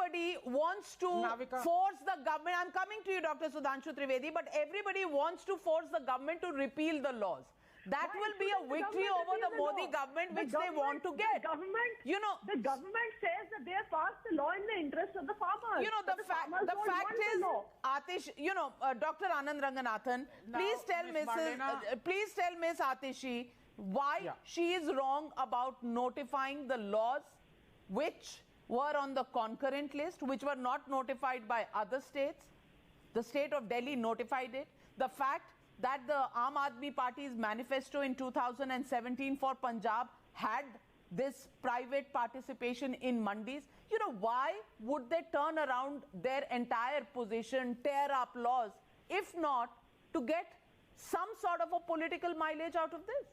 everybody wants to force the government. I'm coming to you, Dr. Sudhanshu Trivedi, but everybody wants to force the government to repeal the laws. That will be a victory over the Modi government, which they want to get. The government says that they have passed the law in the interest of the farmers. The fact is, Atish, Dr. Anand Ranganathan, please tell Ms. Atishi why she is wrong about notifying the laws which were on the concurrent list, which were not notified by other states. The state of Delhi notified it. The fact that the Aam Aadmi Party's manifesto in 2017 for Punjab had this private participation in mandis. Why would they turn around their entire position, tear up laws, if not to get some sort of a political mileage out of this?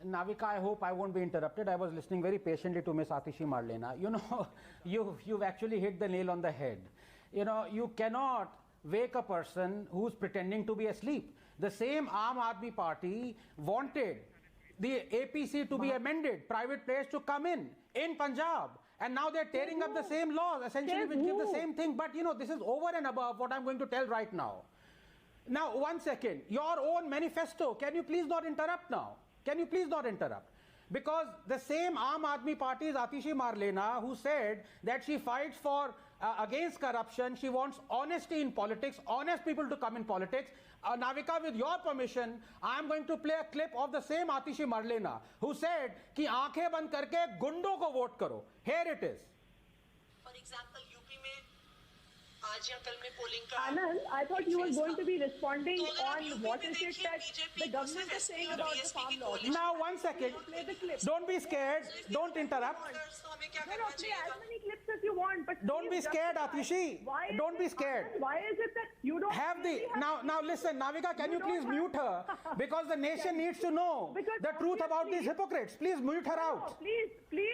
Navika, I hope I won't be interrupted. I was listening very patiently to Ms. Atishi Marlena. You've actually hit the nail on the head. You cannot wake a person who's pretending to be asleep. The same Aam Aadmi Party wanted the APC to be amended, private players to come in Punjab. And now they're tearing up the same laws, essentially, which give the same thing. But, this is over and above what I'm going to tell right now. Now, 1 second. Your own manifesto, can you please not interrupt now? Can you please not interrupt? Because the same Aam Aadmi Party's Atishi Marlena, who said that she fights for against corruption, she wants honesty in politics, honest people to come in politics. Navika, with your permission, I am going to play a clip of the same Atishi Marlena, who said कि आंखें बंद करके गुंडों को vote करो. Here it is. For example, UP में आज या कल में पोलिंग का Anand, I thought you were going to be responding on what is it that the government is saying about the farm law. Now, 1 second. Don't be scared. Don't interrupt. No, play as many clips as you want, but don't be scared, Atishi. Don't be scared. Why is it that you don't have the now? Listen, Navika, can you please mute her because the nation needs to know the truth about these hypocrites. Please mute her out. Please play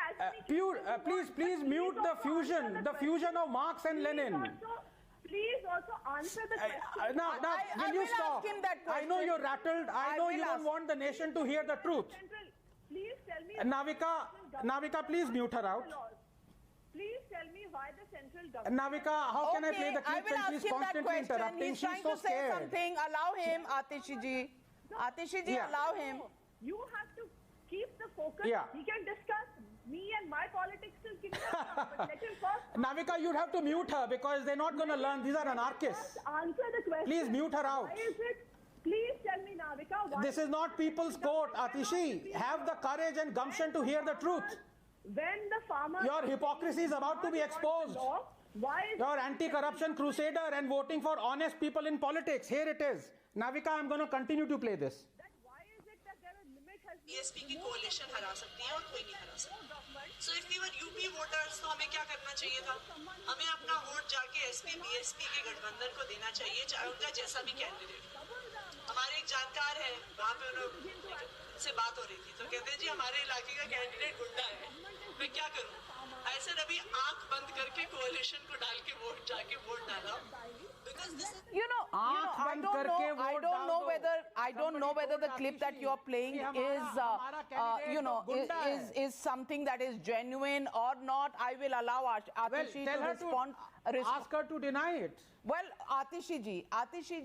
as many please mute the fusion of Marx and Lenin. Please also answer the question. Now, will you stop? I know you're rattled. I know you don't want the nation to hear the truth. Please tell me. Navika, please mute her out. Please tell me why the central government. Navika, how can I play the clip when she's constantly interrupting? He's trying to say something. Allow him, Atishi ji. Atishi ji, allow him. You have to keep the focus. He can discuss me and my politics till kingdom. But let him first. Navika, you'd have to mute her because they're not going to learn. These are anarchists. Answer the question. Please mute her out. Why is it? Please tell me, Navika. Why this is not people's court, Atishi. Have the courage and gumption to hear the truth. When the farmers. Your hypocrisy is about to be exposed. Your anti-corruption crusader and voting for honest people in politics. Here it is. Navika, I'm going to continue to play this. BSP की कोalition हरा सकती है और कोई नहीं हरा सकता. So if we were UP voters, तो हमें क्या करना चाहिए था? हमें अपना वोट जाके एसपी बीएसपी के गठबंधन को देना चाहिए, चाहे उनका जैसा भी कैंडिडेट. हमारे एक जानकार है, वहाँ पे उनसे बात हो रही थी, तो कहते हैं जी हमारे इलाके का कैंडिडेट गुंडा है. मैं क्या करूँ? ऐसे नबी आंख बंद करके कोalition को डाल के वोट जाके वोट डाला. I don't know whether the clip that you're playing is something that is genuine or not. I will allow Atishi to respond. Ask her to deny it. Well, Atishi ji.